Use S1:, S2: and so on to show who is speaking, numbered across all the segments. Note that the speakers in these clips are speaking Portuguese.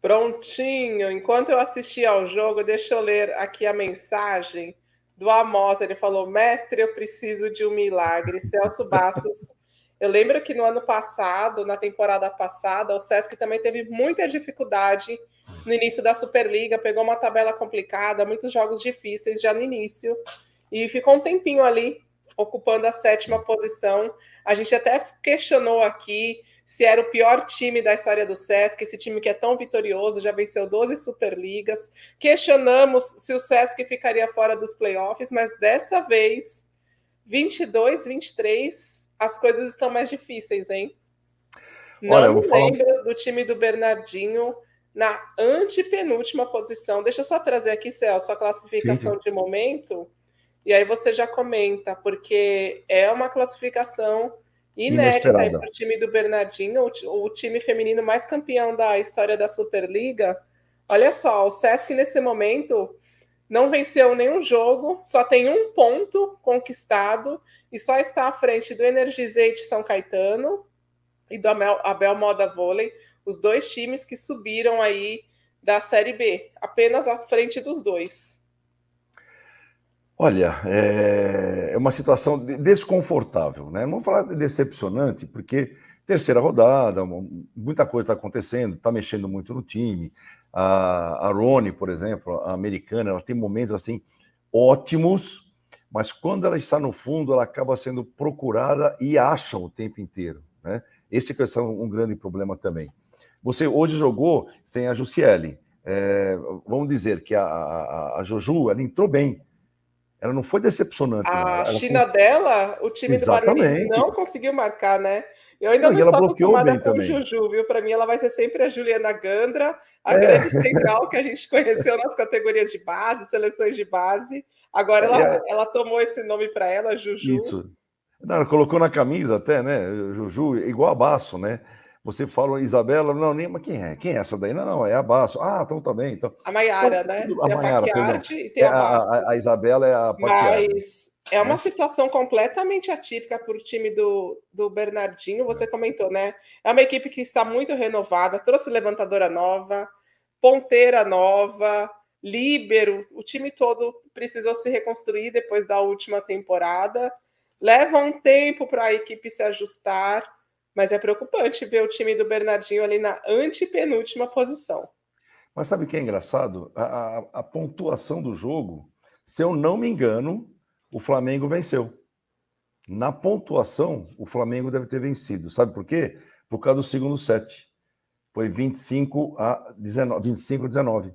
S1: Prontinho. Enquanto eu assistia ao jogo, deixa eu ler aqui a mensagem do Amos. Ele falou: mestre, eu preciso de um milagre. Celso Bastos. Eu lembro que no ano passado, na temporada passada, o Sesc também teve muita dificuldade no início da Superliga, pegou uma tabela complicada, muitos jogos difíceis já no início, e ficou um tempinho ali, ocupando a 7ª posição. A gente até questionou aqui se era o pior time da história do Sesc, esse time que é tão vitorioso, já venceu 12 Superligas. Questionamos se o Sesc ficaria fora dos playoffs, mas dessa vez, 22, 23, as coisas estão mais difíceis, hein? Não me lembro do time do Bernardinho na antepenúltima posição. Deixa eu só trazer aqui, Celso, a classificação de momento, e aí você já comenta, porque é uma classificação inédita para o time do Bernardinho, o time feminino mais campeão da história da Superliga. Olha só, o Sesc nesse momento não venceu nenhum jogo, só tem 1 ponto conquistado e só está à frente do Energizate São Caetano e do Abel Moda Vôlei, os 2 times que subiram aí da Série B, apenas à frente dos 2.
S2: Olha, é uma situação desconfortável, né? Não vou falar de decepcionante, porque terceira rodada, muita coisa está acontecendo, está mexendo muito no time. A Rony, por exemplo, a americana, ela tem momentos assim ótimos, mas quando ela está no fundo, ela acaba sendo procurada e acham o tempo inteiro, né? Esse é um grande problema também. Você hoje jogou sem a Jussiele. Vamos dizer que a Joju, ela entrou bem. Ela não foi decepcionante, não.
S1: A China dela, o time do Barueri não conseguiu marcar, né? Eu ainda não estou acostumada com o Juju, viu? Para mim, ela vai ser sempre a Juliana Gandra, a grande central que a gente conheceu nas categorias de base, seleções de base. Agora ela tomou esse nome para ela, Juju.
S2: Isso. Não, ela colocou na camisa até, né? Juju, igual a Basso, né? Você fala Isabela, não, nem, mas quem é? Quem é essa daí? Não, é a Basso. Ah, então tá bem. Então,
S1: a Maiara, né?
S2: A Maiara, perdão.
S1: E tem a Basso.
S2: A Isabela é a Paquiara.
S1: Mas é uma situação completamente atípica para o time do Bernardinho, você comentou, né? É uma equipe que está muito renovada, trouxe levantadora nova, ponteira nova, líbero, o time todo precisou se reconstruir depois da última temporada. Leva um tempo para a equipe se ajustar, mas é preocupante ver o time do Bernardinho ali na antepenúltima posição.
S2: Mas sabe o que é engraçado? A pontuação do jogo, se eu não me engano, o Flamengo venceu. Na pontuação, o Flamengo deve ter vencido. Sabe por quê? Por causa do segundo set. Foi 25-19.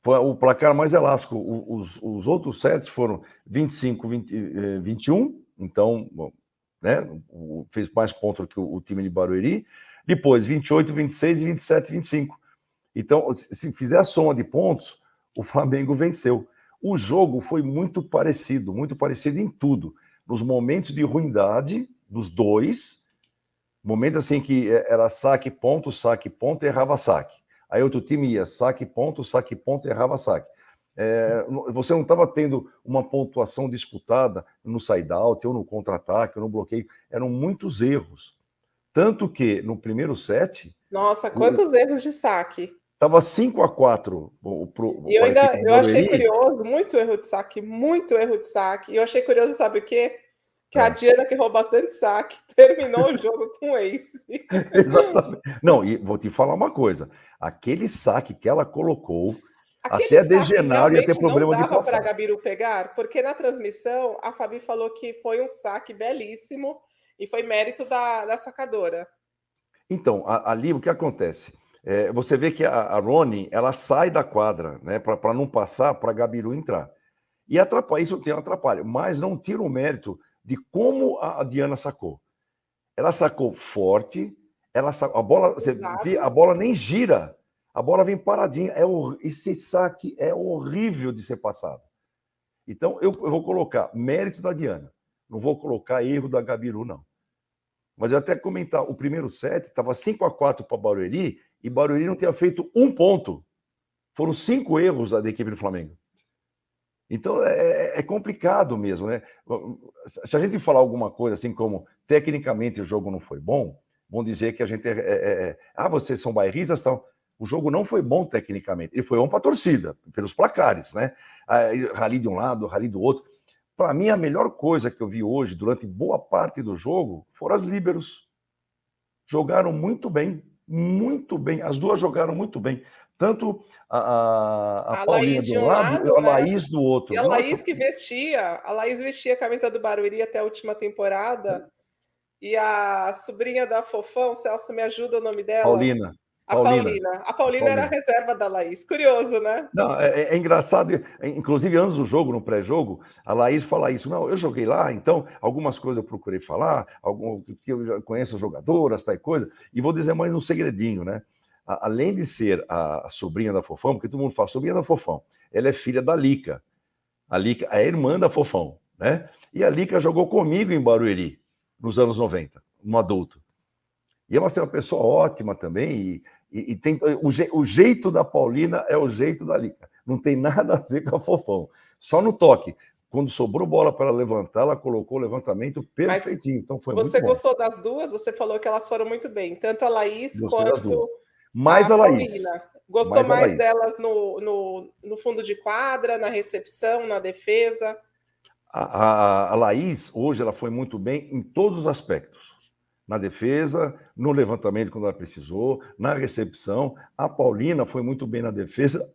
S2: Foi o placar mais elástico. Os outros sets foram 25-21. Então, bom, né? Fez mais pontos que o time de Barueri. Depois, 28-26 e 27-25. Então, se fizer a soma de pontos, o Flamengo venceu. O jogo foi muito parecido em tudo. Nos momentos de ruindade dos dois, momentos assim que era saque, ponto, errava saque. Aí outro time ia saque, ponto, errava saque. Você não estava tendo uma pontuação disputada no side-out, ou no contra-ataque, ou no bloqueio. Eram muitos erros. Tanto que, no primeiro set...
S1: Nossa, quantos erros de saque!
S2: Estava 5-4
S1: e eu achei curioso, muito erro de saque. E eu achei curioso, sabe o quê? Que a Diana, que roubou bastante saque, terminou o jogo com ace.
S2: Exatamente. Não, e vou te falar uma coisa. Aquele saque que ela colocou, até a Degenaro ia ter problema de passar.
S1: Não dava para a Gabiru pegar, porque na transmissão a Fabi falou que foi um saque belíssimo e foi mérito da sacadora.
S2: Então, ali o que acontece? Você vê que a Rony, ela sai da quadra, né, para não passar para a Gabiru entrar. E atrapalha, isso tem um atrapalho, mas não tira o mérito de como a Diana sacou. Ela sacou forte, a bola, você vê, a bola nem gira, a bola vem paradinha. Esse saque é horrível de ser passado. Então, eu vou colocar mérito da Diana, não vou colocar erro da Gabiru, não. Mas eu até comentar, o primeiro set estava 5-4 para Barueri, e Barueri não tinha feito um ponto. Foram 5 erros da equipe do Flamengo. Então, é complicado mesmo, né? Se a gente falar alguma coisa assim como, tecnicamente o jogo não foi bom, vão dizer que a gente vocês são bairristas, são... O jogo não foi bom tecnicamente, ele foi bom para a torcida, pelos placares, né? Rally de um lado, rally do outro. Para mim, a melhor coisa que eu vi hoje, durante boa parte do jogo, foram as líberos. Jogaram muito bem, muito bem. As duas jogaram muito bem. Tanto a Paulina
S1: Laís
S2: de
S1: de
S2: um
S1: um
S2: lado e
S1: lado,
S2: a
S1: né?
S2: Laís do
S1: E
S2: outro.
S1: a
S2: Nossa,
S1: Laís que vestia, a Laís vestia a camisa do Barueri até a última temporada. E a sobrinha da Fofão, Celso, me ajuda o nome dela?
S2: Paulina.
S1: A Paulina. A Paulina era a reserva da Laís. Curioso, né?
S2: Não, é engraçado, inclusive antes do jogo, no pré-jogo, a Laís fala isso. Não, eu joguei lá, então algumas coisas eu procurei falar, que eu já conheço as jogadoras, tal coisa, e vou dizer mais um segredinho, né? Além de ser a sobrinha da Fofão, porque todo mundo fala sobrinha da Fofão, ela é filha da Lica. A Lica é a irmã da Fofão, né? E a Lica jogou comigo em Barueri, nos anos 90, no adulto. E é uma pessoa ótima também, e tem o jeito da Paulina é o jeito da Lica. Não tem nada a ver com a Fofão. Só no toque. Quando sobrou bola para ela levantar, ela colocou o levantamento perfeitinho. Então foi muito
S1: você
S2: bom.
S1: gostou das duas? Você falou que elas foram muito bem. Tanto a Laís
S2: Gostei das duas.
S1: quanto
S2: Mais
S1: a
S2: a Laís.
S1: Paulina. Gostou mais delas no fundo de quadra, na recepção, na defesa?
S2: A Laís, hoje, ela foi muito bem em todos os aspectos. Na defesa, no levantamento quando ela precisou, na recepção. A Paulina foi muito bem na defesa,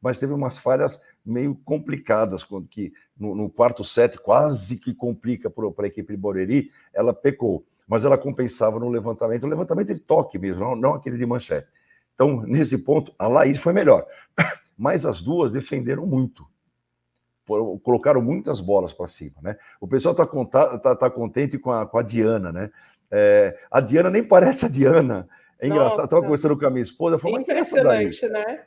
S2: mas teve umas falhas meio complicadas, que no quarto set quase que complica para a equipe de Barueri, ela pecou, mas ela compensava no levantamento, o levantamento de toque mesmo, não aquele de manchete. Então, nesse ponto, a Laís foi melhor, mas as duas defenderam muito. Colocaram muitas bolas para cima, né? O pessoal tá contente com a Diana, né? A Diana nem parece a Diana. É engraçado. Estava conversando com a minha esposa, falou, mas quem é essa daí?
S1: Impressionante, né?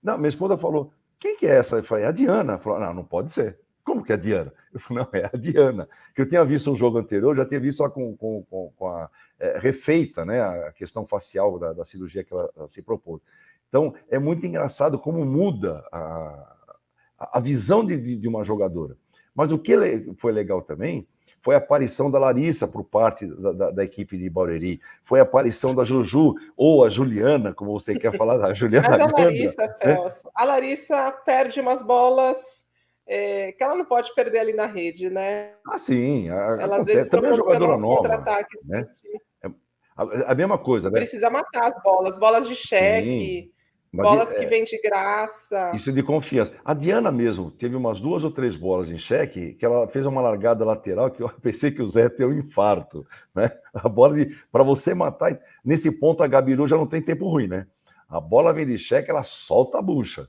S2: Não, minha esposa falou, quem que é essa? Eu falei, a Diana. Ela falou, não pode ser. Como que é a Diana? Eu falei, não, é a Diana. Que eu tinha visto um jogo anterior, já tinha visto ela com a refeita, né? A questão facial da cirurgia que ela se propôs. Então, é muito engraçado como muda a visão de uma jogadora. Mas o que foi legal também foi a aparição da Larissa por parte da equipe de Barueri, foi a aparição da Juju, ou a Juliana, como você quer falar, a Juliana
S1: Mas a
S2: Gandra,
S1: Larissa, Celso, a Larissa perde umas bolas que ela não pode perder ali na rede, né?
S2: Ah, sim,
S1: Ela às
S2: acontece.
S1: vezes
S2: Também é
S1: proporciona
S2: jogadora
S1: uns
S2: nova,
S1: contra-ataques.
S2: né? A mesma coisa, né?
S1: Precisa matar as bolas, bolas de
S2: Sim,
S1: cheque, bolas que vêm de graça.
S2: isso de confiança. A Diana mesmo teve umas 2 ou 3 bolas em cheque que ela fez uma largada lateral que eu pensei que o Zé ia ter um infarto, né? A bola para você matar, nesse ponto a Gabiru já não tem tempo ruim, né? A bola vem de cheque, ela solta a bucha.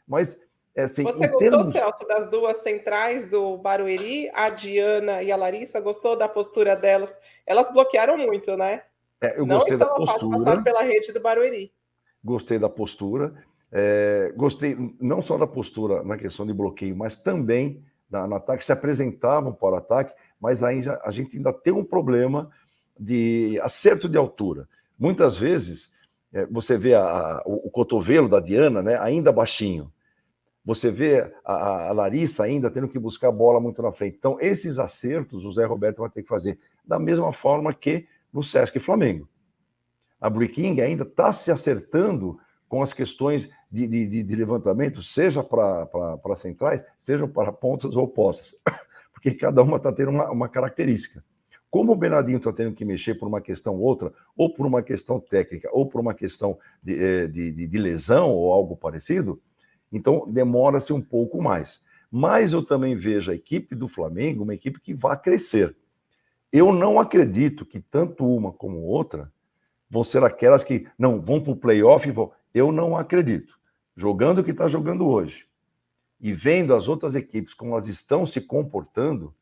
S2: Mas assim,
S1: você gostou, Celso, das duas centrais do Barueri, a Diana e a Larissa? Gostou da postura delas? Elas bloquearam muito, né?
S2: eu
S1: Não
S2: gostei da
S1: estava fácil
S2: postura.
S1: passar pela rede do Barueri.
S2: Gostei da postura. Gostei não só da postura na questão de bloqueio, mas também no ataque, se apresentavam para o ataque, mas aí a gente ainda tem um problema de acerto de altura. Muitas vezes, você vê o cotovelo da Diana, né, ainda baixinho. Você vê a Larissa ainda tendo que buscar a bola muito na frente. Então, esses acertos o Zé Roberto vai ter que fazer da mesma forma que no Sesc Flamengo. A Bree King ainda está se acertando com as questões de levantamento, seja para centrais, seja para pontas ou postas, porque cada uma está tendo uma característica. Como o Bernardinho está tendo que mexer por uma questão ou outra, ou por uma questão técnica, ou por uma questão de lesão ou algo parecido, então demora-se um pouco mais. Mas eu também vejo a equipe do Flamengo uma equipe que vai crescer. Eu não acredito que tanto uma como outra vão ser aquelas que não vão para o playoff e vão. Eu não acredito. Jogando o que está jogando hoje e vendo as outras equipes como elas estão se comportando,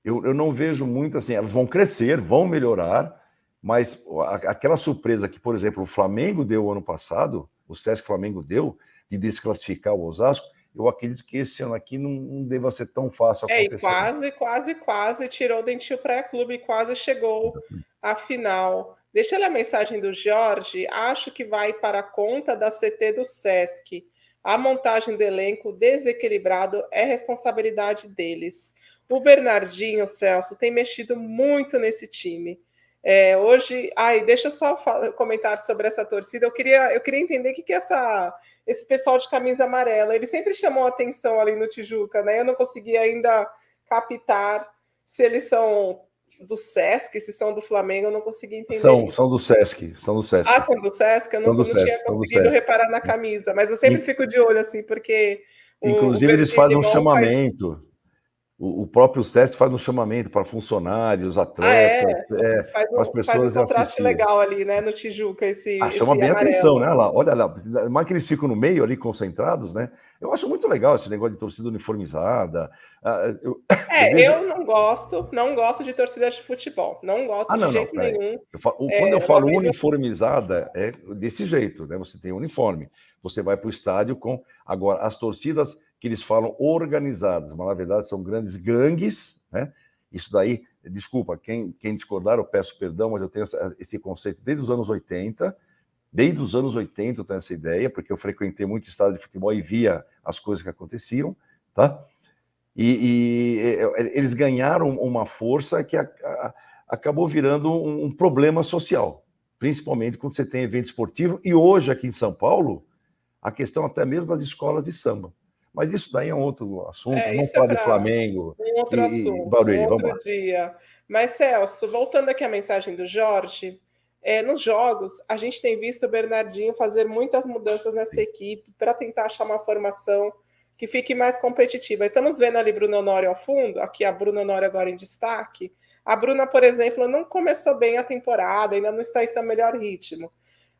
S2: eu não vejo muito assim. Elas vão crescer, vão melhorar, mas aquela surpresa que, por exemplo, o Flamengo deu ano passado, o Sesc Flamengo deu, de desclassificar o Osasco, eu acredito que esse ano aqui não deva ser tão fácil acontecer.
S1: E quase tirou o Dentil Praia Clube e quase chegou à final. Deixa eu ler a mensagem do Jorge. Acho que vai para a conta da CT do Sesc. A montagem do elenco desequilibrado é responsabilidade deles. O Bernardinho, Celso, tem mexido muito nesse time. Hoje, deixa eu só comentar sobre essa torcida. Eu queria entender o que é esse pessoal de camisa amarela. Ele sempre chamou atenção ali no Tijuca, né? Eu não consegui ainda captar se eles são do Sesc, se são do Flamengo, eu não consegui entender isso.
S2: São do Sesc, são do Sesc.
S1: São do Sesc? Eu não tinha conseguido reparar na camisa, mas eu sempre fico de olho, assim, porque
S2: inclusive eles fazem um chamamento. O próprio Sesc faz um chamamento para funcionários, atletas,
S1: faz um contraste legal ali, né, no Tijuca,
S2: chama bem
S1: amarelo.
S2: Atenção, né? Olha lá, mais que eles ficam no meio ali, concentrados, né? Eu acho muito legal esse negócio de torcida uniformizada.
S1: Eu não gosto de torcida de futebol, não gosto de jeito nenhum.
S2: Quando eu falo uniformizada, é desse jeito, né? Você tem uniforme, você vai para o estádio com... Agora, as torcidas que eles falam organizadas, mas na verdade são grandes gangues, né? Isso daí, desculpa, quem discordar, eu peço perdão, mas eu tenho esse conceito desde os anos 80. Desde os anos 80 eu tenho essa ideia, porque eu frequentei muito estádio de futebol e via as coisas que aconteciam, tá? E eles ganharam uma força que acabou virando um problema social, principalmente quando você tem evento esportivo. E hoje, aqui em São Paulo, a questão até mesmo das escolas de samba. Mas isso daí é um outro assunto, não falar de Flamengo.
S1: Um outro assunto, Barueri, um outro dia. Mas, Celso, voltando aqui à mensagem do Jorge, nos jogos, a gente tem visto o Bernardinho fazer muitas mudanças nessa equipe para tentar achar uma formação que fique mais competitiva. Estamos vendo ali Bruna Honório ao fundo, aqui a Bruna Honório agora em destaque. A Bruna, por exemplo, não começou bem a temporada, ainda não está em seu melhor ritmo.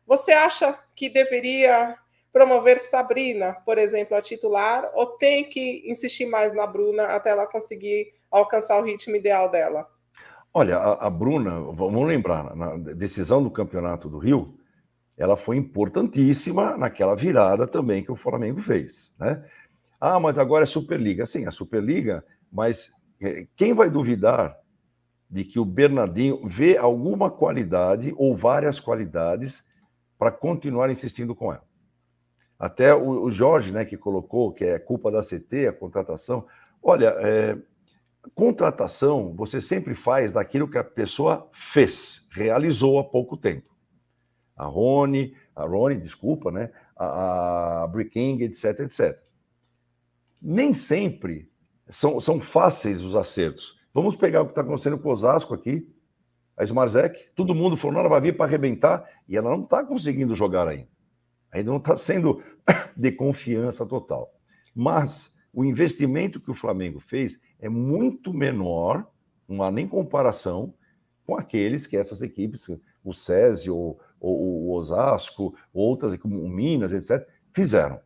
S1: Você acha que deveria promover Sabrina, por exemplo, a titular, ou tem que insistir mais na Bruna até ela conseguir alcançar o ritmo ideal dela?
S2: Olha, a Bruna, vamos lembrar, na decisão do Campeonato do Rio, ela foi importantíssima naquela virada também que o Flamengo fez, né? Mas agora é Superliga. Sim, é Superliga, mas quem vai duvidar de que o Bernardinho vê alguma qualidade ou várias qualidades para continuar insistindo com ela? Até o Jorge, né, que colocou que é culpa da CT, a contratação. Olha, contratação você sempre faz daquilo que a pessoa fez, realizou há pouco tempo. A Rony, desculpa, né, a Briking, etc, etc. Nem sempre são fáceis os acertos. Vamos pegar o que está acontecendo com o Osasco aqui, a Smarzec, todo mundo falou, ela vai vir para arrebentar, e ela não está conseguindo jogar ainda. Ainda não está sendo de confiança total. Mas o investimento que o Flamengo fez é muito menor, não há nem comparação com aqueles que essas equipes, o SESI, ou o Osasco, outras como o Minas, etc., fizeram.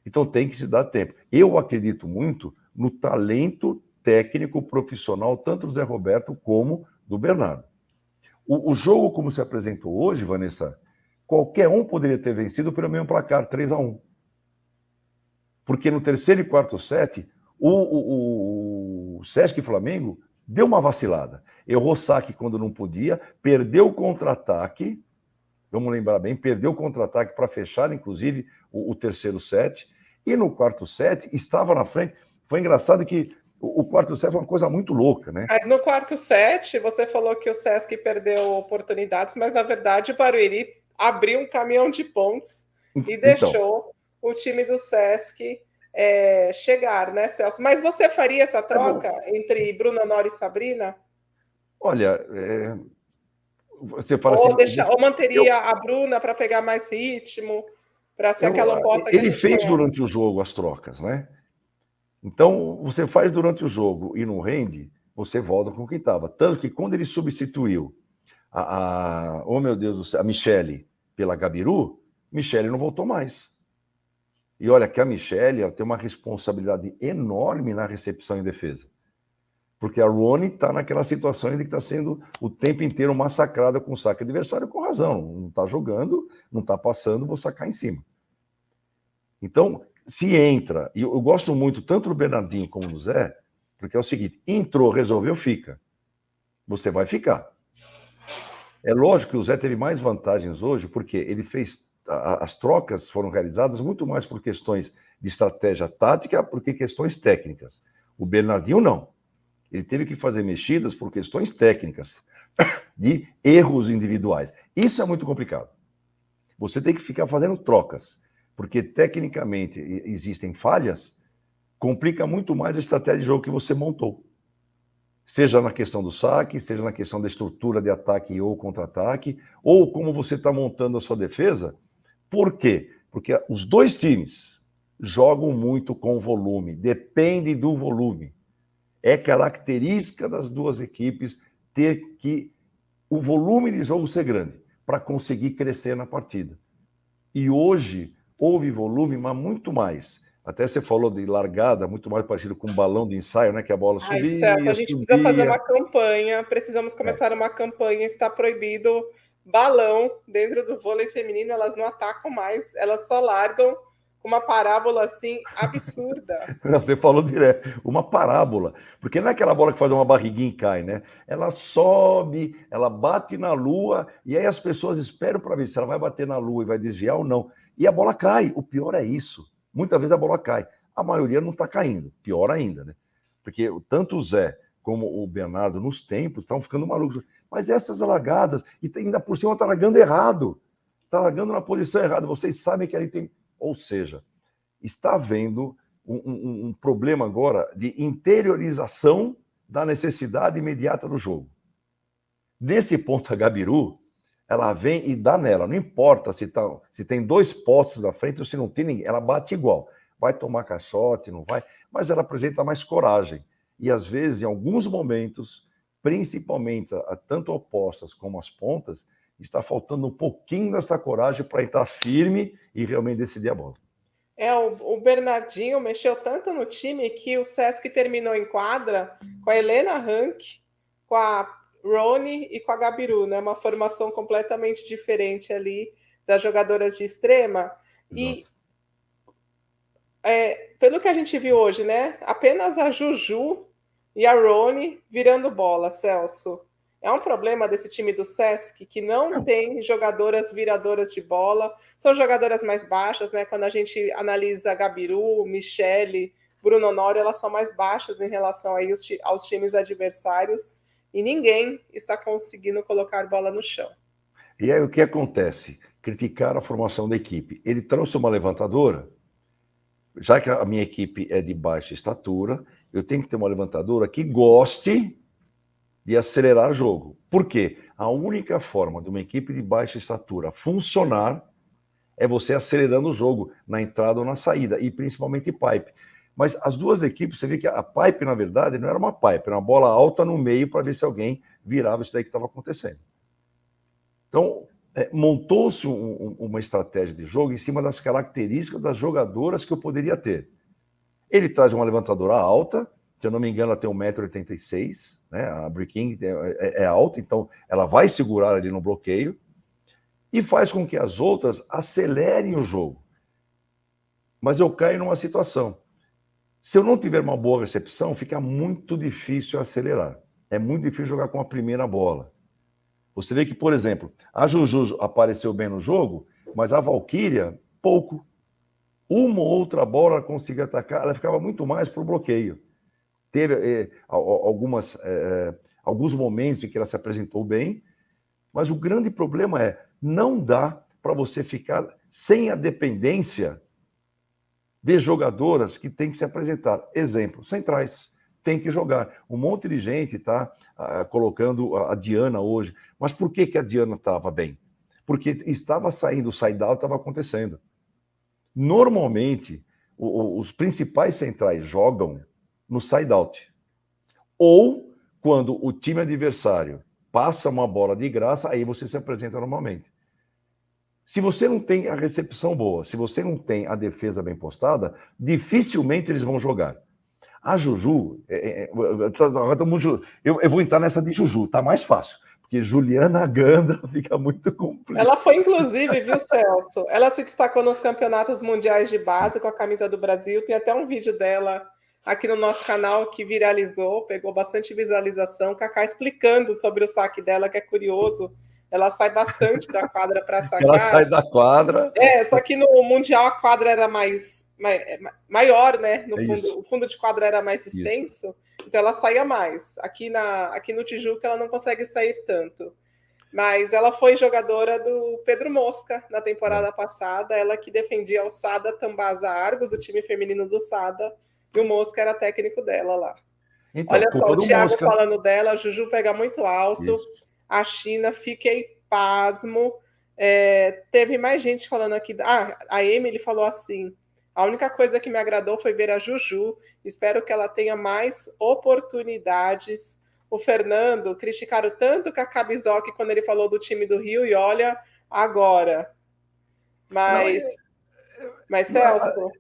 S2: Então tem que se dar tempo. Eu acredito muito no talento técnico profissional, tanto do Zé Roberto como do Bernardo. O jogo como se apresentou hoje, Vanessa, qualquer um poderia ter vencido pelo mesmo placar, 3-1. Porque no terceiro e quarto set, o Sesc Flamengo deu uma vacilada. Errou saque quando não podia, perdeu o contra-ataque, vamos lembrar bem, perdeu o contra-ataque para fechar, inclusive, o terceiro set. E no quarto set, estava na frente. Foi engraçado que o quarto set foi uma coisa muito louca, né?
S1: Mas no quarto set, você falou que o Sesc perdeu oportunidades, mas na verdade o Barueri abriu um caminhão de pontos e deixou o time do Sesc chegar, né, Celso? Mas você faria essa troca entre Bruna Honório e Sabrina?
S2: Olha, você fala
S1: ou manteria a Bruna para pegar mais ritmo, para ser aquela oposta que
S2: ele fez durante o jogo as trocas, né? Então, você faz durante o jogo e não rende, você volta com o que estava. Tanto que quando ele substituiu oh meu Deus do céu, a Michele pela Gabiru, Michele não voltou mais. E olha que a Michele ela tem uma responsabilidade enorme na recepção e defesa. Porque a Rony está naquela situação de que está sendo o tempo inteiro massacrada com o saque adversário, com razão. Não está jogando, não está passando, vou sacar em cima. Então, se entra, e eu gosto muito tanto do Bernardinho como do Zé, porque é o seguinte, entrou, resolveu, fica. Você vai ficar. É lógico que o Zé teve mais vantagens hoje, porque ele fez, as trocas foram realizadas muito mais por questões de estratégia tática do que questões técnicas. O Bernardinho não. Ele teve que fazer mexidas por questões técnicas, de erros individuais. Isso é muito complicado. Você tem que ficar fazendo trocas, porque tecnicamente existem falhas, complica muito mais a estratégia de jogo que você montou. Seja na questão do saque, seja na questão da estrutura de ataque ou contra-ataque, ou como você está montando a sua defesa. Por quê? Porque os dois times jogam muito com volume, depende do volume. É característica das duas equipes ter que o volume de jogo ser grande para conseguir crescer na partida. E hoje houve volume, mas muito mais. Até você falou de largada, muito mais parecido com um balão de ensaio, né? Que a bola
S1: Ai, Celso, a
S2: subia,
S1: gente precisa fazer
S2: subia.
S1: uma campanha, precisamos começar uma campanha, está proibido balão dentro do vôlei feminino, elas não atacam mais, elas só largam com uma parábola assim absurda.
S2: Não, você falou direto, uma parábola. Porque não é aquela bola que faz uma barriguinha e cai, né? Ela sobe, ela bate na lua, e aí as pessoas esperam para ver se ela vai bater na lua e vai desviar ou não. E a bola cai. O pior é isso. Muitas vezes a bola cai. A maioria não está caindo. Pior ainda, né? Porque tanto o Zé como o Bernardo, nos tempos, estão ficando malucos. Mas essas largadas, e ainda por cima está largando errado. Está largando na posição errada. Vocês sabem que ali tem... Ou seja, está havendo um problema agora de interiorização da necessidade imediata do jogo. Nesse ponto, a Gabiru, ela vem e dá nela. Não importa se tem dois postes na frente ou se não tem ninguém. Ela bate igual. Vai tomar caixote, não vai. Mas ela apresenta mais coragem. E, às vezes, em alguns momentos, principalmente tanto opostas como as pontas, está faltando um pouquinho dessa coragem para entrar firme e realmente decidir a bola.
S1: O Bernardinho mexeu tanto no time que o Sesc terminou em quadra com a Helena Rank, com a Rony e com a Gabiru, né? Uma formação completamente diferente ali das jogadoras de extrema. E pelo que a gente viu hoje, né? Apenas a Juju e a Rony virando bola, Celso. É um problema desse time do Sesc que não tem jogadoras viradoras de bola, são jogadoras mais baixas, né? Quando a gente analisa Gabiru, Michele, Bruno Honório, elas são mais baixas em relação aí aos times adversários e ninguém está conseguindo colocar bola no chão.
S2: E aí o que acontece? Criticar a formação da equipe. Ele trouxe uma levantadora, já que a minha equipe é de baixa estatura, eu tenho que ter uma levantadora que goste de acelerar o jogo. Por quê? A única forma de uma equipe de baixa estatura funcionar é você acelerando o jogo na entrada ou na saída, e principalmente pipe. Mas as duas equipes, você vê que a pipe, na verdade, não era uma pipe, era uma bola alta no meio para ver se alguém virava isso daí que estava acontecendo. Então, montou-se uma estratégia de jogo em cima das características das jogadoras que eu poderia ter. Ele traz uma levantadora alta, se eu não me engano, ela tem 1,86 m, né? A Briking é alta, então ela vai segurar ali no bloqueio e faz com que as outras acelerem o jogo. Mas eu caio numa situação. Se eu não tiver uma boa recepção, fica muito difícil acelerar. É muito difícil jogar com a primeira bola. Você vê que, por exemplo, a Juju apareceu bem no jogo, mas a Valkyria, pouco. Uma ou outra bola ela conseguia atacar, ela ficava muito mais para o bloqueio. Teve alguns momentos em que ela se apresentou bem, mas o grande problema é não dá para você ficar sem a dependência de jogadoras que tem que se apresentar. Exemplo, centrais. Tem que jogar. Um monte de gente está colocando a Diana hoje. Mas por que a Diana estava bem? Porque estava saindo, o side-out estava acontecendo. Normalmente, os principais centrais jogam no side-out. Ou quando o time adversário passa uma bola de graça, aí você se apresenta normalmente. Se você não tem a recepção boa, se você não tem a defesa bem postada, dificilmente eles vão jogar. A Juju, eu vou entrar nessa de Juju, tá mais fácil, porque Juliana Gandra fica muito complicado.
S1: Ela foi, inclusive, viu, Celso? Ela se destacou nos campeonatos mundiais de base com a camisa do Brasil. Tem até um vídeo dela aqui no nosso canal que viralizou, pegou bastante visualização. Cacá explicando sobre o saque dela, que é curioso. Ela sai bastante da quadra para sacar.
S2: Ela sai da quadra.
S1: Só que no Mundial a quadra era mais maior, né? No fundo,
S2: isso.
S1: o fundo de quadra era mais
S2: Isso.
S1: extenso, então ela saía mais. Aqui no Tijuca ela não consegue sair tanto. Mas ela foi jogadora do Pedro Mosca na temporada passada, ela que defendia o Sada Tambasa Argos, o time feminino do Sada, e o Mosca era técnico dela lá.
S2: Então,
S1: Olha só,
S2: culpa
S1: o
S2: do
S1: Thiago
S2: Mosca.
S1: falando dela, a Juju pega muito alto,
S2: Isso.
S1: a China, fiquei pasmo. Teve mais gente falando aqui. A Emily falou assim: a única coisa que me agradou foi ver a Juju, espero que ela tenha mais oportunidades. O Fernando criticaram tanto o Kaká Bizoc quando ele falou do time do Rio, e olha agora. Mas Celso,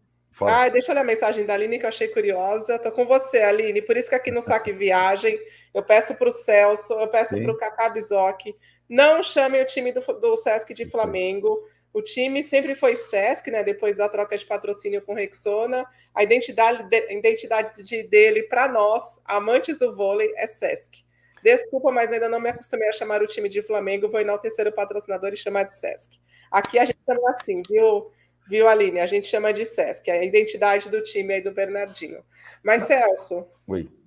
S1: deixa eu ler a mensagem da Aline que eu achei curiosa. Estou com você, Aline. Por isso que aqui no Saque Viagem eu peço para o Celso, eu peço para o Kaká Bizoc, não chamem o time do Sesc de Flamengo. O time sempre foi Sesc, né? Depois da troca de patrocínio com Rexona. A identidade dele, para nós, amantes do vôlei, é Sesc. Desculpa, mas ainda não me acostumei a chamar o time de Flamengo. Vou enaltecer o patrocinador e chamar de Sesc. Aqui a gente chama assim, viu, Aline? A gente chama de Sesc, a identidade do time aí do Bernardinho. Mas, Celso,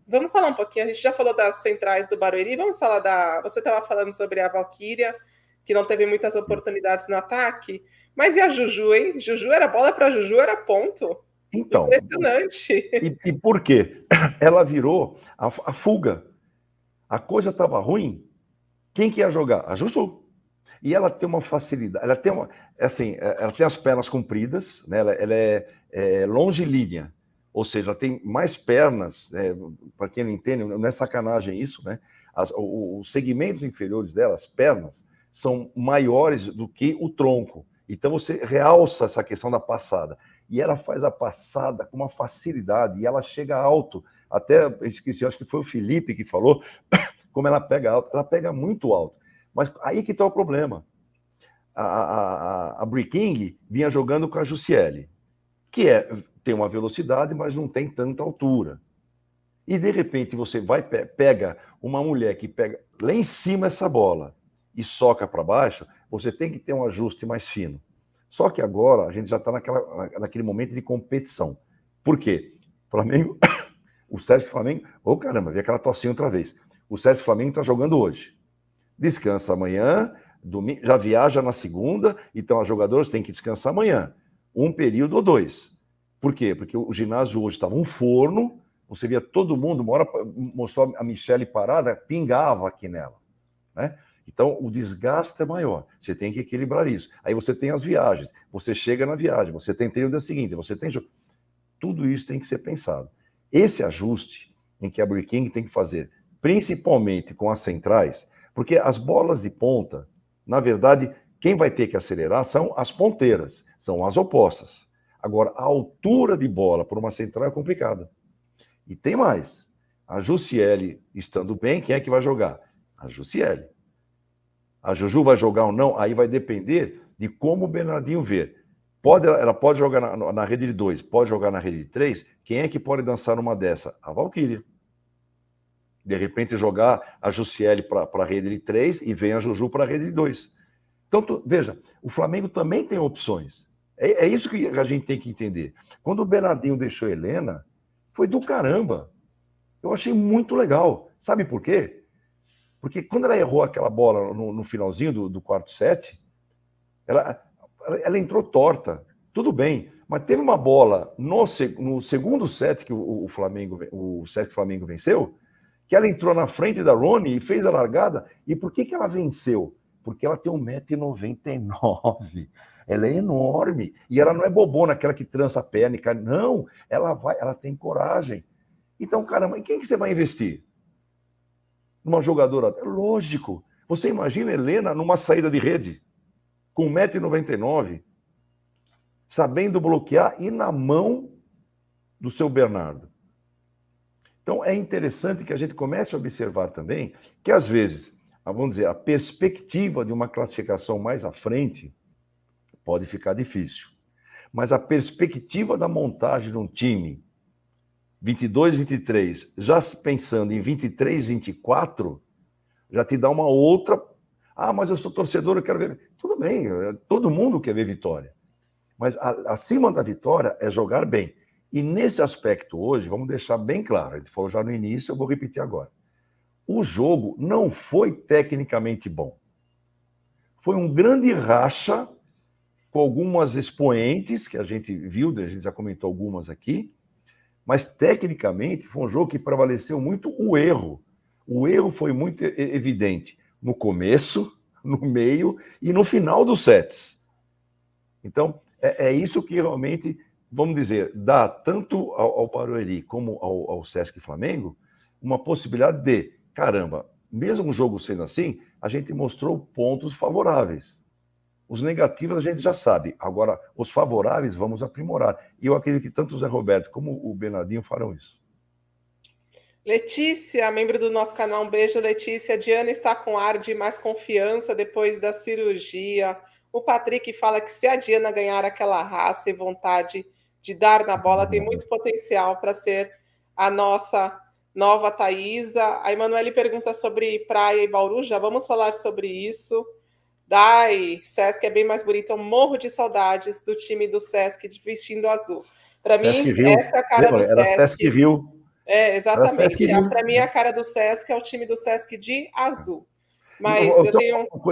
S1: vamos falar um pouquinho, a gente já falou das centrais do Barueri, vamos falar você estava falando sobre a Valquíria, que não teve muitas oportunidades no ataque, mas e a Juju, hein? Juju, era bola para Juju, era ponto.
S2: Então,
S1: impressionante.
S2: E por quê? Ela virou a fuga. A coisa estava ruim, quem que ia jogar? A Juju. E ela tem uma facilidade, ela tem as pernas compridas, né? Ela é longilínea, ou seja, ela tem mais pernas, para quem não entende, não é sacanagem isso, né? Os segmentos inferiores dela, as pernas, são maiores do que o tronco. Então você realça essa questão da passada. E ela faz a passada com uma facilidade, e ela chega alto. Até, esqueci, acho que foi o Felipe que falou, como ela pega alto. Ela pega muito alto. Mas aí que está o problema. A Bri King vinha jogando com a Jussiele, que tem uma velocidade, mas não tem tanta altura. E, de repente, você pega uma mulher que pega lá em cima essa bola e soca para baixo, você tem que ter um ajuste mais fino. Só que agora a gente já está naquele momento de competição. Por quê? Flamengo, o Sesc Flamengo... caramba, vi aquela tocinha outra vez. O Sesc Flamengo está jogando hoje. Descansa amanhã, domingo, já viaja na segunda, então os jogadores têm que descansar amanhã. Um período ou dois. Por quê? Porque o ginásio hoje estava um forno, você via todo mundo, uma hora mostrou a Michele parada, pingava aqui nela, né? Então, o desgaste é maior. Você tem que equilibrar isso. Aí você tem as viagens. Você chega na viagem, você tem treino no dia seguinte, você tem... Tudo isso tem que ser pensado. Esse ajuste em que a Bri King tem que fazer, principalmente com as centrais, porque as bolas de ponta, na verdade, quem vai ter que acelerar são as ponteiras, são as opostas. Agora, a altura de bola por uma central é complicada. E tem mais. A Jussiele estando bem, quem é que vai jogar? A Jussiele. A Juju vai jogar ou não? Aí vai depender de como o Bernardinho vê. Ela pode jogar na rede de 2, pode jogar na rede de 3. Quem é que pode dançar numa dessa? A Valquíria. De repente jogar a Jussiele para a rede de 3 e vem a Juju para a rede de 2. Então, veja, o Flamengo também tem opções. É isso que a gente tem que entender. Quando o Bernardinho deixou a Helena, foi do caramba. Eu achei muito legal. Sabe por quê? Porque quando ela errou aquela bola no finalzinho do quarto set, ela entrou torta. Tudo bem, mas teve uma bola no segundo set que o Sesc Flamengo venceu, que ela entrou na frente da Rony e fez a largada. E por que ela venceu? Porque ela tem 1,99 m. Ela é enorme. E ela não é bobona, aquela que trança a perna e cai. Não, ela tem coragem. Então, caramba, em quem que você vai investir? Numa jogadora? Lógico. Você imagina a Helena numa saída de rede, com 1,99 m, sabendo bloquear e na mão do seu Bernardo. Então, é interessante que a gente comece a observar também que, às vezes, vamos dizer, a perspectiva de uma classificação mais à frente pode ficar difícil. Mas a perspectiva da montagem de um time 22, 23, já pensando em 23, 24, já te dá uma outra... mas eu sou torcedor, eu quero ver... Tudo bem, todo mundo quer ver vitória. Mas acima da vitória é jogar bem. E nesse aspecto hoje, vamos deixar bem claro, a gente falou já no início, eu vou repetir agora. O jogo não foi tecnicamente bom. Foi um grande racha com algumas expoentes, que a gente viu, a gente já comentou algumas aqui, mas tecnicamente foi um jogo que prevaleceu muito o erro. O erro foi muito evidente no começo, no meio e no final dos sets. Então, é isso que realmente, vamos dizer, dá tanto ao Barueri como ao Sesc Flamengo uma possibilidade de, caramba, mesmo o jogo sendo assim, a gente mostrou pontos favoráveis. Os negativos a gente já sabe. Agora, os favoráveis vamos aprimorar. E eu acredito que tanto o Zé Roberto como o Bernardinho farão isso.
S1: Letícia, membro do nosso canal, um beijo, Letícia. Diana está com ar de mais confiança depois da cirurgia. O Patrick fala que se a Diana ganhar aquela raça e vontade de dar na bola, tem muito potencial para ser a nossa nova Thaísa. A Emanuele pergunta sobre Praia e Bauru, já vamos falar sobre isso. Dai, Sesc é bem mais bonito, eu morro de saudades do time do Sesc vestindo azul. Para mim,
S2: Rio.
S1: essa é a cara do
S2: Era Sesc Rio.
S1: É, exatamente. Para mim, a cara do Sesc é o time do Sesc de azul. Mas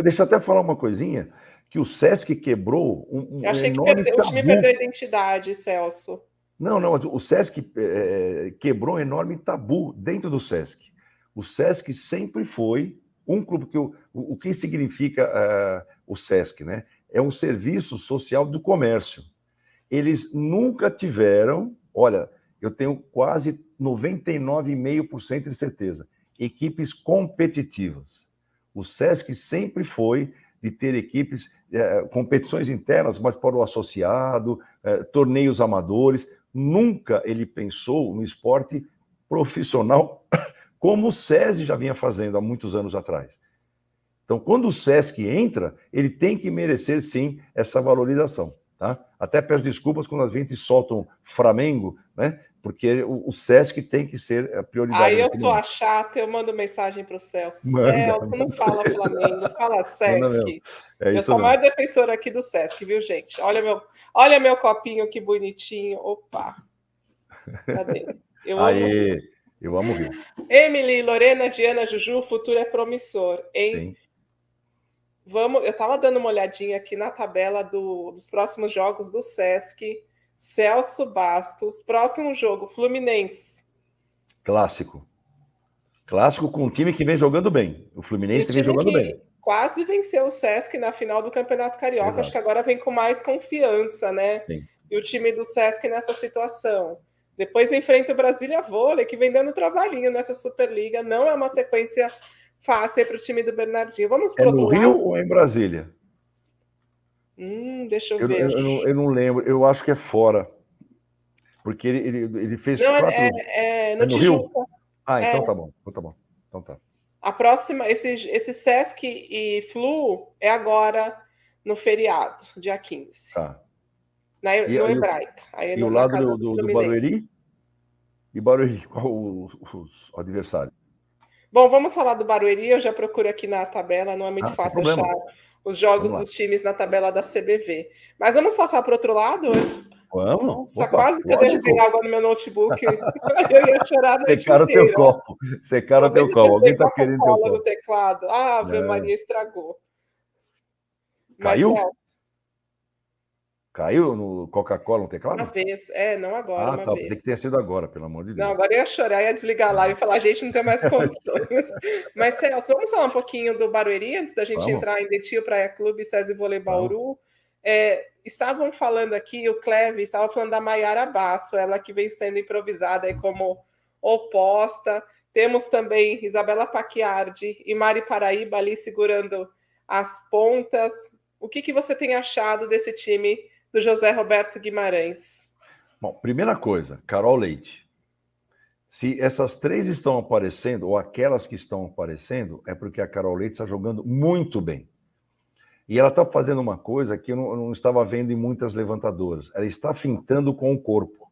S2: Deixa eu até falar uma coisinha, que o Sesc quebrou
S1: eu achei que o time perdeu a identidade, Celso.
S2: Não, o Sesc quebrou um enorme tabu dentro do Sesc. O Sesc sempre foi um clube que o que significa o Sesc, né? É um serviço social do comércio. Eles nunca tiveram, olha, eu tenho quase 99,5% de certeza, equipes competitivas. O Sesc sempre foi de ter equipes, competições internas, mas para o associado, torneios amadores. Nunca ele pensou no esporte profissional como o SESI já vinha fazendo há muitos anos atrás. Então, quando o Sesc entra, ele tem que merecer, sim, essa valorização. Tá? Até peço desculpas quando a gente solta um Flamengo, né? Porque o Sesc tem que ser a prioridade.
S1: Aí eu sou a chata, eu mando mensagem para o Celso. Celso, não fala Flamengo, fala Sesc. Eu sou a maior defensora aqui do Sesc, viu, gente? Olha meu copinho, que bonitinho. Opa! Cadê?
S2: Eu amo ver.
S1: Emily, Lorena, Diana, Juju, o futuro é promissor, hein? Sim. Eu estava dando uma olhadinha aqui na tabela dos próximos jogos do Sesc. Celso Bastos, próximo jogo, Fluminense.
S2: Clássico com um time que vem jogando bem. O Fluminense vem jogando bem.
S1: Quase venceu o Sesc na final do Campeonato Carioca. Exato. Acho que agora vem com mais confiança, né? Sim. E o time do Sesc nessa situação. Depois enfrenta o Brasília Vôlei, que vem dando trabalhinho nessa Superliga. Não é uma sequência fácil para o time do Bernardinho. Vamos para o outro lado.
S2: É no Rio ou em Brasília?
S1: Deixa eu ver.
S2: Eu não lembro. Eu acho que é fora. Porque ele fez
S1: não, 4... no Tijuca.
S2: Rio? Então tá bom. Então tá.
S1: A próxima, esse Sesc e Flu é agora no feriado, dia 15.
S2: Tá.
S1: No Hebraica.
S2: Aí e o lado do Barueri? E Barueri, qual os adversários?
S1: Bom, vamos falar do Barueri. Eu já procuro aqui na tabela, não é muito fácil achar os jogos dos times na tabela da CBV. Mas vamos passar para o outro lado antes.
S2: Vamos.
S1: Nossa, quase que eu derrubei água no meu notebook. Eu ia chorar no
S2: Secaram o teu copo. Secaram o teu copo. Alguém está querendo teu copo.
S1: No teclado. Ave Maria, estragou.
S2: Caiu? Caiu no Coca-Cola no teclado?
S1: Uma vez. Não agora, uma vez.
S2: Pensei que tenha sido agora, pelo amor de Deus.
S1: Não, agora eu ia chorar, ia desligar lá e falar, gente, não tem mais condições. Mas, Celso, vamos falar um pouquinho do Barueri, antes da gente entrar em Detil, Praia Clube, SESI Vôlei Bauru. Estavam falando aqui, o Cleve estava falando da Maiara Basso, ela que vem sendo improvisada aí como oposta. Temos também Isabela Pacchiardi e Mari Paraíba ali segurando as pontas. O que você tem achado desse time do José Roberto Guimarães?
S2: Bom, primeira coisa, Carol Leite. Se essas três estão aparecendo, ou aquelas que estão aparecendo, é porque a Carol Leite está jogando muito bem. E ela está fazendo uma coisa que eu não estava vendo em muitas levantadoras. Ela está fintando com o corpo.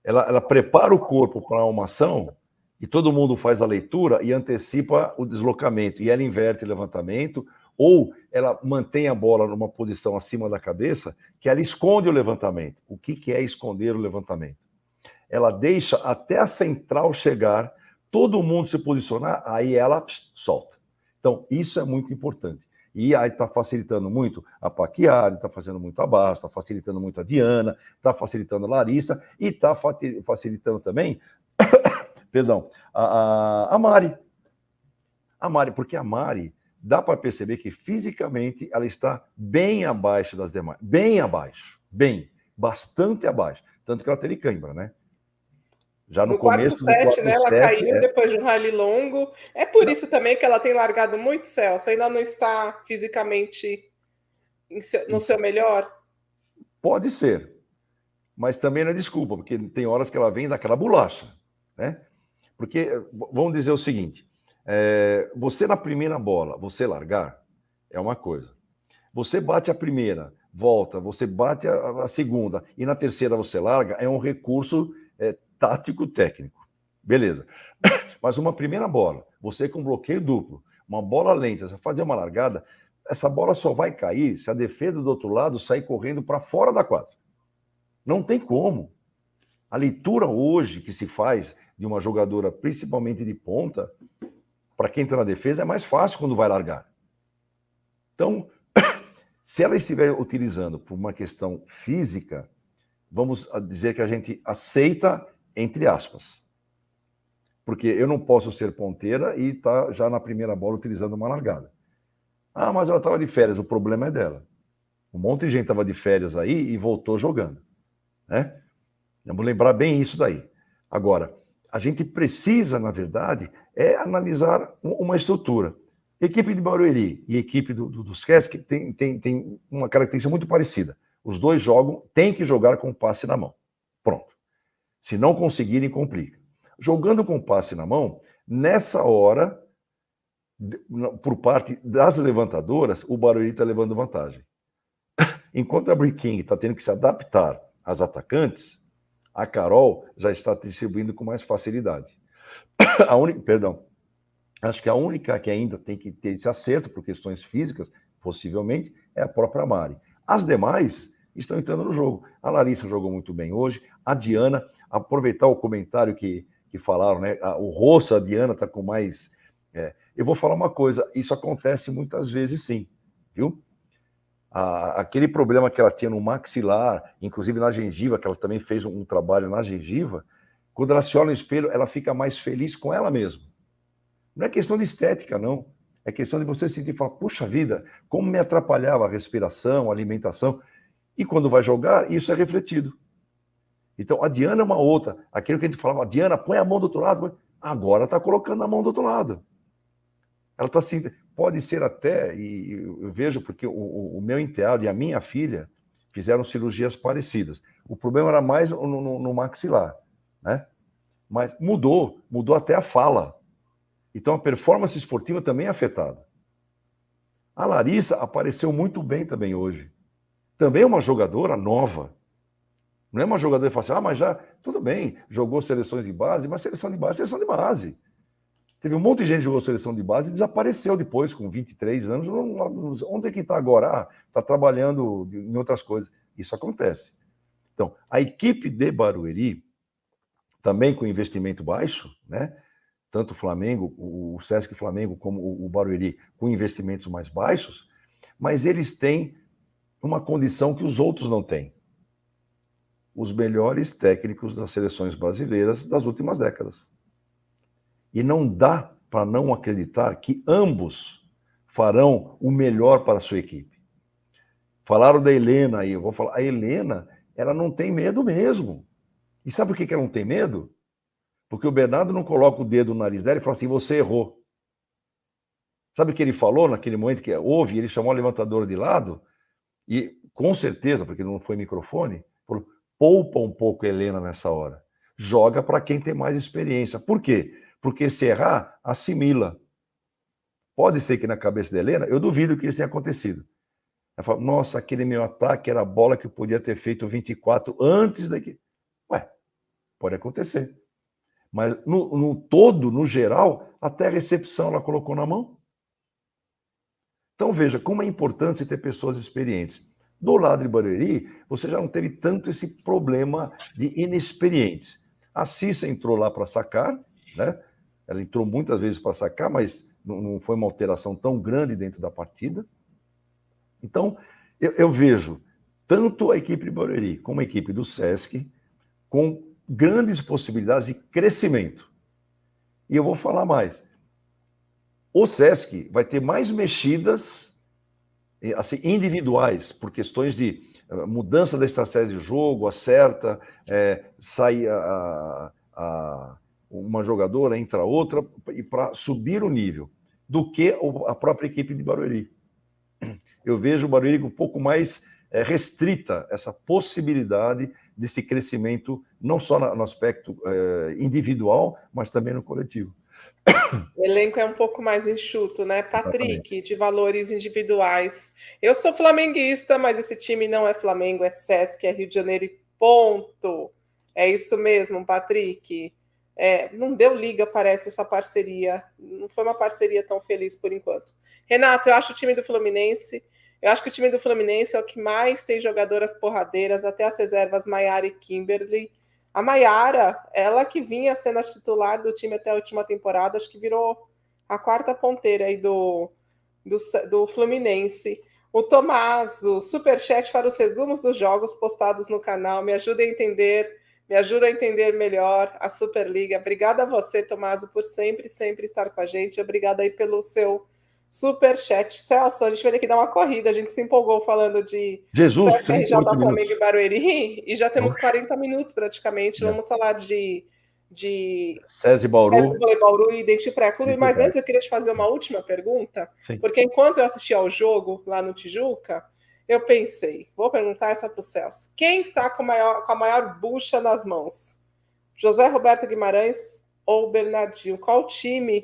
S2: Ela prepara o corpo para uma ação e todo mundo faz a leitura e antecipa o deslocamento. E ela inverte o levantamento Ou ela mantém a bola numa posição acima da cabeça, que ela esconde o levantamento. O que é esconder o levantamento? Ela deixa até a central chegar, todo mundo se posicionar, aí ela solta. Então, isso é muito importante. E aí está facilitando muito a Paquiari, está fazendo muito a Bastos, está facilitando muito a Diana, está facilitando a Larissa e está facilitando também, perdão, a Mari. A Mari, porque a Mari, dá para perceber que fisicamente ela está bem abaixo das demais. Bem abaixo. Bem. Bastante abaixo. Tanto que ela teve cãibra, né? Já no
S1: quarto
S2: começo do
S1: set,
S2: quarto
S1: né? Ela
S2: set.
S1: caiu depois de um rally longo. É por isso também que ela tem largado muito, Celso. Ainda não está fisicamente no seu melhor?
S2: Pode ser. Mas também não é desculpa, porque tem horas que ela vem daquela bolacha, né? Porque, vamos dizer o seguinte, você na primeira bola, você largar, é uma coisa. Você bate a primeira, volta, você bate a segunda, e na terceira você larga, é um recurso tático-técnico. Beleza. Mas uma primeira bola, você com bloqueio duplo, uma bola lenta, você fazer uma largada, essa bola só vai cair se a defesa do outro lado sair correndo para fora da quadra. Não tem como. A leitura hoje que se faz de uma jogadora, principalmente de ponta, para quem está na defesa, é mais fácil quando vai largar. Então, se ela estiver utilizando por uma questão física, vamos dizer que a gente aceita, entre aspas. Porque eu não posso ser ponteira e estar tá já na primeira bola utilizando uma largada. Ah, mas ela estava de férias, o problema é dela. Um monte de gente estava de férias aí e voltou jogando, né? Vamos lembrar bem isso daí. Agora, a gente precisa, na verdade, analisar uma estrutura. Equipe de Barueri e equipe dos Cats tem uma característica muito parecida. Os dois jogam, tem que jogar com passe na mão. Pronto. Se não conseguirem, complica. Jogando com passe na mão, nessa hora, por parte das levantadoras, o Barueri está levando vantagem. Enquanto a Briking está tendo que se adaptar às atacantes, a Carol já está distribuindo com mais facilidade. Acho que a única que ainda tem que ter esse acerto por questões físicas, possivelmente, é a própria Mari. As demais estão entrando no jogo. A Larissa jogou muito bem hoje. A Diana, aproveitar o comentário que falaram, né? O rosto, a Diana está com mais... Eu vou falar uma coisa, isso acontece muitas vezes sim, viu? Aquele problema que ela tinha no maxilar, inclusive na gengiva, que ela também fez um trabalho na gengiva, quando ela se olha no espelho, ela fica mais feliz com ela mesma. Não é questão de estética, não. É questão de você sentir e falar, puxa vida, como me atrapalhava a respiração, a alimentação. E quando vai jogar, isso é refletido. Então, a Diana é uma outra. Aquilo que a gente falava, Diana, põe a mão do outro lado. Agora está colocando a mão do outro lado. Ela está assim, pode ser até, e eu vejo porque o meu enteado e a minha filha fizeram cirurgias parecidas. O problema era mais no maxilar, né? Mas mudou até a fala. Então a performance esportiva também é afetada. A Larissa apareceu muito bem também hoje. Também é uma jogadora nova. Não é uma jogadora que fala assim, mas já, tudo bem, jogou seleções de base, mas seleção de base é seleção de base. Teve um monte de gente que jogou seleção de base e desapareceu depois, com 23 anos. Onde é que está agora? Está trabalhando em outras coisas. Isso acontece. Então, a equipe de Barueri, também com investimento baixo, né? Tanto o Flamengo, o Sesc Flamengo, como o Barueri, com investimentos mais baixos, mas eles têm uma condição que os outros não têm. Os melhores técnicos das seleções brasileiras das últimas décadas. E não dá para não acreditar que ambos farão o melhor para a sua equipe. Falaram da Helena aí, eu vou falar. A Helena, ela não tem medo mesmo. E sabe por que ela não tem medo? Porque o Bernardo não coloca o dedo no nariz dela e fala assim, você errou. Sabe o que ele falou naquele momento que houve? Ele chamou a levantadora de lado e, com certeza, porque não foi microfone, falou, poupa um pouco a Helena nessa hora. Joga para quem tem mais experiência. Por quê? Porque se errar, assimila. Pode ser que na cabeça da Helena, eu duvido que isso tenha acontecido. Ela fala, nossa, aquele meu ataque era a bola que eu podia ter feito 24 antes daqui. Ué, pode acontecer. Mas no todo, no geral, até a recepção ela colocou na mão. Então, veja como é importante você ter pessoas experientes. Do lado de Barueri, você já não teve tanto esse problema de inexperientes. A Cissa entrou lá para sacar, né? Ela entrou muitas vezes para sacar, mas não foi uma alteração tão grande dentro da partida. Então, eu vejo tanto a equipe de Barueri como a equipe do Sesc com grandes possibilidades de crescimento. E eu vou falar mais. O Sesc vai ter mais mexidas assim, individuais, por questões de mudança da estratégia de jogo, acerta, sai uma jogadora, entra outra, e para subir o nível, do que a própria equipe de Barueri. Eu vejo o Barueri um pouco mais restrita essa possibilidade desse crescimento, não só no aspecto individual, mas também no coletivo.
S1: O elenco é um pouco mais enxuto, né? Patrick, de valores individuais. Eu sou flamenguista, mas esse time não é Flamengo, é Sesc, é Rio de Janeiro e ponto. É isso mesmo, Patrick. Não deu liga, parece, essa parceria. Não foi uma parceria tão feliz por enquanto. Renato, eu acho o time do Fluminense... Eu acho que o time do Fluminense é o que mais tem jogadoras porradeiras, até as reservas Maiara e Kimberly. A Maiara, ela que vinha sendo a titular do time até a última temporada, acho que virou a quarta ponteira aí do Fluminense. O Tomaso, superchat para os resumos dos jogos postados no canal. Me ajuda a entender melhor a Superliga. Obrigada a você, Tomaso, por sempre estar com a gente. Obrigada aí pelo seu superchat. Celso, a gente vai ter que dar uma corrida. A gente se empolgou falando de
S2: Jesus,
S1: CSRJ, Flamengo e Barueri, e já temos 40 minutos praticamente. Vamos falar de
S2: SESI Bauru
S1: e Dentil Pré-Clube. Mas antes eu queria te fazer uma última pergunta, porque enquanto eu assisti ao jogo lá no Tijuca, eu pensei, vou perguntar essa para o Celso. Quem está com a maior bucha nas mãos? José Roberto Guimarães ou Bernardinho? Qual time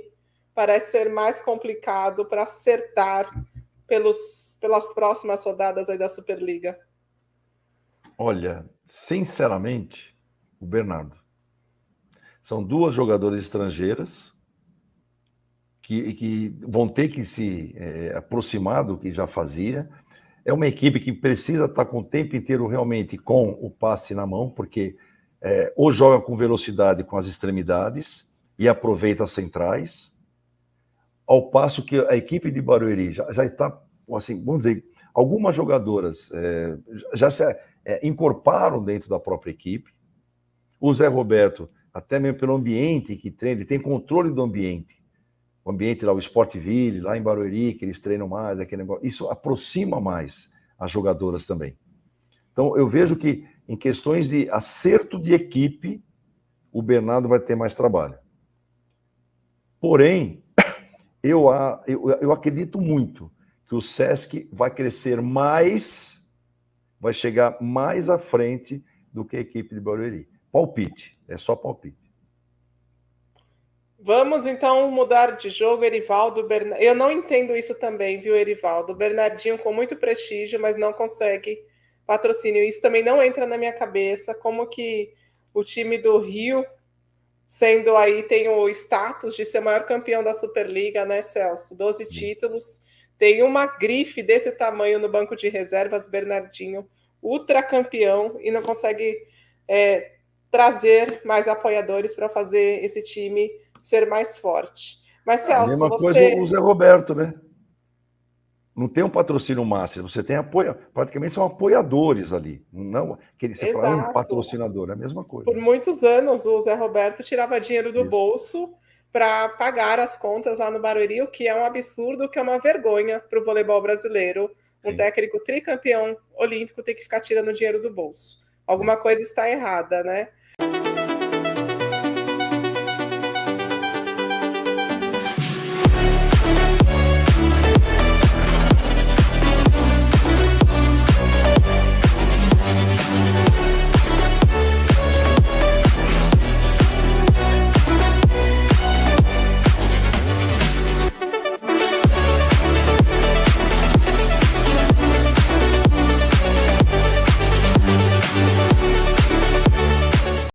S1: parece ser mais complicado para acertar pelas próximas rodadas aí da Superliga?
S2: Olha, sinceramente, o Bernardo. São duas jogadoras estrangeiras que vão ter que se aproximar do que já fazia. É uma equipe que precisa estar com o tempo inteiro realmente com o passe na mão, porque ou joga com velocidade com as extremidades e aproveita as centrais, ao passo que a equipe de Barueri já está, assim, vamos dizer, algumas jogadoras já se incorporaram dentro da própria equipe. O Zé Roberto, até mesmo pelo ambiente que treina, ele tem controle do ambiente. O ambiente lá, o Sportville, lá em Barueri, que eles treinam mais, aquele negócio, isso aproxima mais as jogadoras também. Então, eu vejo que em questões de acerto de equipe, o Bernardo vai ter mais trabalho. Porém, eu acredito muito que o Sesc vai crescer mais, vai chegar mais à frente do que a equipe de Barueri. Palpite, é só palpite.
S1: Vamos, então, mudar de jogo, Erivaldo. Eu não entendo isso também, viu, Erivaldo? Bernardinho com muito prestígio, mas não consegue patrocínio. Isso também não entra na minha cabeça. Como que o time do Rio, sendo aí, tem o status de ser o maior campeão da Superliga, né, Celso? 12 títulos. Tem uma grife desse tamanho no banco de reservas, Bernardinho, ultra campeão, e não consegue trazer mais apoiadores para fazer esse time ser mais forte. Mas, Celso,
S2: a mesma coisa o Zé Roberto, né? Não tem um patrocínio máximo, você tem apoio, praticamente são apoiadores ali, não que você fala um patrocinador, é a mesma coisa.
S1: Por muitos anos o Zé Roberto tirava dinheiro do bolso para pagar as contas lá no Barueri, o que é um absurdo, que é uma vergonha para o voleibol brasileiro. Um técnico tricampeão olímpico ter que ficar tirando dinheiro do bolso. Alguma coisa está errada, né?